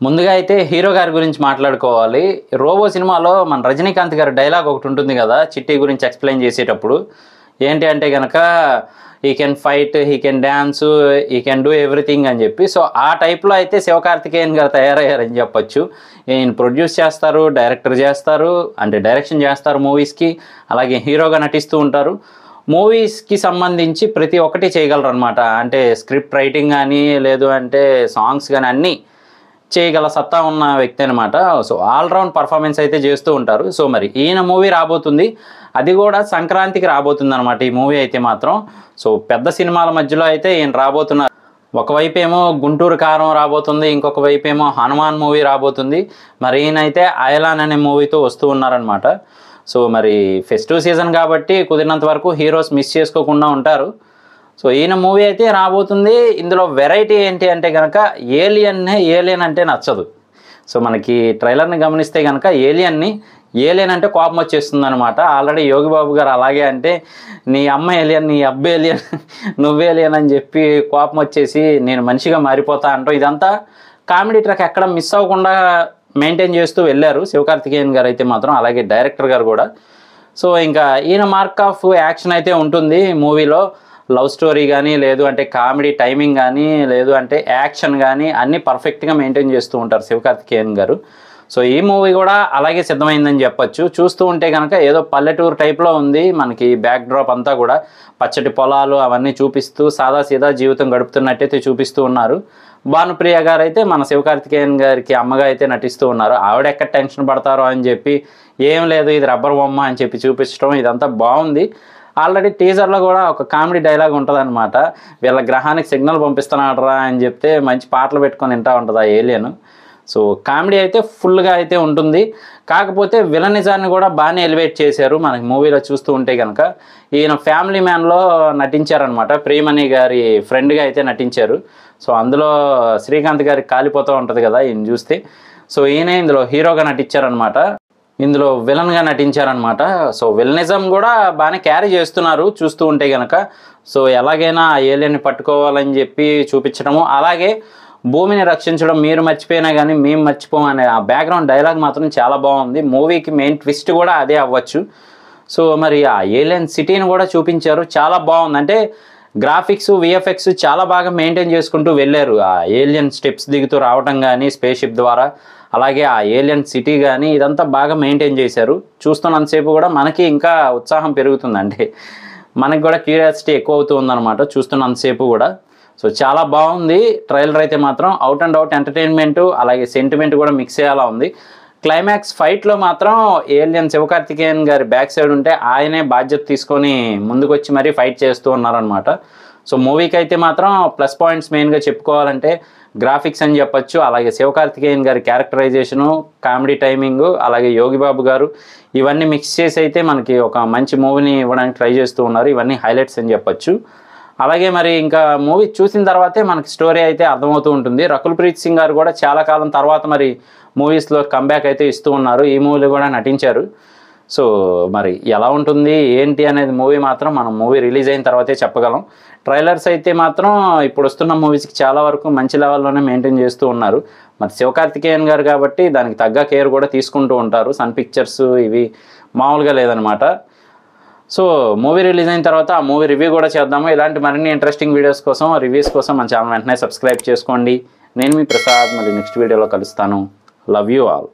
ముందుగా అయితే హీరో గారి గురించి మాట్లాడుకోవాలి. 'రోబో' సినిమాలో మన రజనీకాంత్ గారి డైలాగ్ ఒకటి ఉంటుంది కదా, చిట్టి గురించి ఎక్స్‌ప్లెయిన్ చేసేటప్పుడు. ఏంటి అంటే గనక he can fight, he can dance, he can do everything అని చెప్పి. సో ఆ టైప్‌లో అయితే శివకార్తికేయన్ గారు తయారయ్యారని చెప్పొచ్చు. ఈయన ప్రొడ్యూస్ చేస్తారు, డైరెక్టర్ చేస్తారు, అంటే డైరెక్షన్ చేస్తారు మూవీస్‌కి. అలాగే హీరోగా నటిస్తూ ఉంటారు. మూవీస్‌కి సంబంధించి ప్రతి ఒక్కటి చేయగలరనమాట. అంటే స్క్రిప్ట్ రైటింగ్ గానీ, లేదు అంటే సాంగ్స్ గానీ అన్నీ చేయగల సత్తా ఉన్న వ్యక్తి అనమాట. సో ఆల్రౌండ్ పర్ఫార్మెన్స్ అయితే చేస్తూ ఉంటారు. సో మరి ఈయన మూవీ రాబోతుంది. అది కూడా సంక్రాంతికి రాబోతుంది అనమాట ఈ మూవీ అయితే మాత్రం. సో పెద్ద సినిమాల మధ్యలో అయితే ఈయన రాబోతున్నారు. ఒకవైపేమో 'గుంటూరు కారం' రాబోతుంది, ఇంకొక వైపేమో 'హనుమాన్' మూవీ రాబోతుంది. మరి ఈయనైతే 'అయలాన్' అనే మూవీతో వస్తూ ఉన్నారనమాట. సో మరి ఫెస్టివ్ సీజన్ కాబట్టి కుదిరినంత వరకు హీరోస్ మిస్ చేసుకోకుండా ఉంటారు. సో ఈయన మూవీ అయితే రాబోతుంది. ఇందులో వెరైటీ ఏంటి అంటే కనుక ఏలియన్ అంటే నచ్చదు. సో మనకి ట్రైలర్ని గమనిస్తే కనుక ఏలియన్ అంటే కోపం వచ్చేస్తుంది అనమాట. ఆల్రెడీ యోగి బాబు గారు అలాగే అంటే, నీ అమ్మ ఏలియన్, నీ అబ్బా ఏలియన్, నువ్వు ఏలియన్ అని చెప్పి కోపం వచ్చేసి నేను మనిషిగా మారిపోతా అంటూ ఇదంతా కామెడీ ట్రాక్ ఎక్కడ మిస్ అవ్వకుండా మెయింటైన్ చేస్తూ వెళ్ళారు శివకార్తికేయన్ గారు అయితే మాత్రం, అలాగే డైరెక్టర్ గారు కూడా. సో ఇంకా ఈయన మార్క్ ఆఫ్ యాక్షన్ అయితే ఉంటుంది మూవీలో. లవ్ స్టోరీ కానీ, లేదు అంటే కామెడీ టైమింగ్ కానీ, లేదు అంటే యాక్షన్ కానీ అన్నీ పర్ఫెక్ట్గా మెయింటైన్ చేస్తూ ఉంటారు శివకార్తికేయన్ గారు. సో ఈ మూవీ కూడా అలాగే సిద్ధమైందని చెప్పొచ్చు. చూస్తూ ఉంటే కనుక ఏదో పల్లెటూరు టైప్లో ఉంది. మనకి బ్యాక్ డ్రాప్ అంతా కూడా పచ్చటి పొలాలు అవన్నీ చూపిస్తూ సాదాసీదా జీవితం గడుపుతున్నట్టయితే చూపిస్తూ ఉన్నారు. భానుప్రియ గారు అయితే మన శివకార్తికేయన్ గారికి అమ్మగా అయితే నటిస్తూ ఉన్నారు. ఆవిడ ఎక్కడ టెన్షన్ పడతారో అని చెప్పి, ఏం లేదు ఇది రబ్బర్ బొమ్మ అని చెప్పి చూపించడం ఇదంతా బాగుంది. ఆల్రెడీ టీజర్లో కూడా ఒక కామెడీ డైలాగ్ ఉంటుంది అనమాట. వీళ్ళ గ్రహానికి సిగ్నల్ పంపిస్తున్నాడరా అని చెప్తే మంచి పాటలు పెట్టుకొని వింటూ ఉంటుంది ఆ ఏలియన్. సో కామెడీ అయితే ఫుల్గా అయితే ఉంటుంది. కాకపోతే విలనిజాన్ని కూడా బాగానే ఎలివేట్ చేశారు మనకి మూవీలో చూస్తూ ఉంటే కనుక. ఈయన ఫ్యామిలీ మ్యాన్లో నటించారనమాట. ప్రియమణి గారి ఫ్రెండ్గా అయితే నటించారు. సో అందులో శ్రీకాంత్ గారికి కాలిపోతూ ఉంటుంది కదా ఈయన చూస్తే. సో ఈయనే ఇందులో హీరోగా నటించారనమాట. ఇందులో విలన్గా నటించారనమాట. సో విలనిజం కూడా బాగానే క్యారీ చేస్తున్నారు చూస్తూ ఉంటే కనుక. సో ఎలాగైనా ఆ ఏలియన్ని పట్టుకోవాలని చెప్పి చూపించడము, అలాగే భూమిని రక్షించడం మీరు మర్చిపోయినా కానీ మేము మర్చిపోమనే ఆ బ్యాక్గ్రౌండ్ డైలాగ్ మాత్రం చాలా బాగుంది. మూవీకి మెయిన్ ట్విస్ట్ కూడా అదే అవ్వచ్చు. సో మరి ఆ ఏలియన్ సిటీని కూడా చూపించారు, చాలా బాగుంది. అంటే గ్రాఫిక్స్, విఎఫ్ఎక్స్ చాలా బాగా మెయింటైన్ చేసుకుంటూ వెళ్ళారు. ఆ ఏలియన్ స్టెప్స్ దిగుతూ రావడం కానీ స్పేస్ షిప్ ద్వారా, అలాగే ఆ ఏలియన్ సిటీ కానీ ఇదంతా బాగా మెయింటైన్ చేశారు. చూస్తున్నంతసేపు కూడా మనకి ఇంకా ఉత్సాహం పెరుగుతుంది. అంటే మనకి కూడా క్యూరియాసిటీ ఎక్కువ అవుతూ ఉందన్నమాట చూస్తున్నంతసేపు కూడా. సో చాలా బాగుంది. ట్రైలర్ అయితే మాత్రం అవుట్ అండ్ అవుట్ ఎంటర్టైన్మెంటు, అలాగే సెంటిమెంట్ కూడా మిక్స్ అయ్యేలా ఉంది. క్లైమాక్స్ ఫైట్లో మాత్రం ఏలియన్ శివకార్తికేయన్ గారి బ్యాక్ సైడ్ ఉంటే ఆయనే బాధ్యత తీసుకొని ముందుకొచ్చి మరీ ఫైట్ చేస్తూ ఉన్నారనమాట. సో మూవీకి అయితే మాత్రం ప్లస్ పాయింట్స్ మెయిన్గా చెప్పుకోవాలంటే గ్రాఫిక్స్ అని చెప్పొచ్చు, అలాగే శివకార్తికేయన్ గారి క్యారెక్టరైజేషను, కామెడీ టైమింగు, అలాగే యోగిబాబు గారు ఇవన్నీ మిక్స్ చేసి అయితే మనకి ఒక మంచి మూవీని ఇవ్వడానికి ట్రై చేస్తూ ఉన్నారు. ఇవన్నీ హైలైట్స్ అని చెప్పొచ్చు. అలాగే మరి ఇంకా మూవీ చూసిన తర్వాతే మనకి స్టోరీ అయితే అర్థమవుతూ ఉంటుంది. రకుల్ ప్రీత్ సింగ్ గారు కూడా చాలా కాలం తర్వాత మరి మూవీస్లో కంబ్యాక్ అయితే ఇస్తూ ఉన్నారు. ఈ మూవీలో కూడా నటించారు. సో మరి ఎలా ఉంటుంది ఏంటి అనేది మూవీ మాత్రం మనం మూవీ రిలీజ్ అయిన తర్వాతే చెప్పగలం. ట్రైలర్స్ అయితే మాత్రం ఇప్పుడు వస్తున్న మూవీస్కి చాలా వరకు మంచి లెవెల్లోనే మెయింటైన్ చేస్తూ ఉన్నారు. మరి శివకార్తికేయన్ గారు కాబట్టి దానికి తగ్గ కేర్ కూడా తీసుకుంటూ ఉంటారు. సన్ పిక్చర్స్ ఇవి మామూలుగా లేదనమాట. సో మూవీ రిలీజ్ అయిన తర్వాత ఆ మూవీ రివ్యూ కూడా చేద్దాము. ఇలాంటి మరిన్ని ఇంట్రెస్టింగ్ వీడియోస్ కోసం, రివ్యూస్ కోసం మన ఛానల్ వెంటనే సబ్స్క్రైబ్ చేసుకోండి. నేను మీ ప్రసాద్, మళ్ళీ నెక్స్ట్ వీడియోలో కలుస్తాను. Love you all.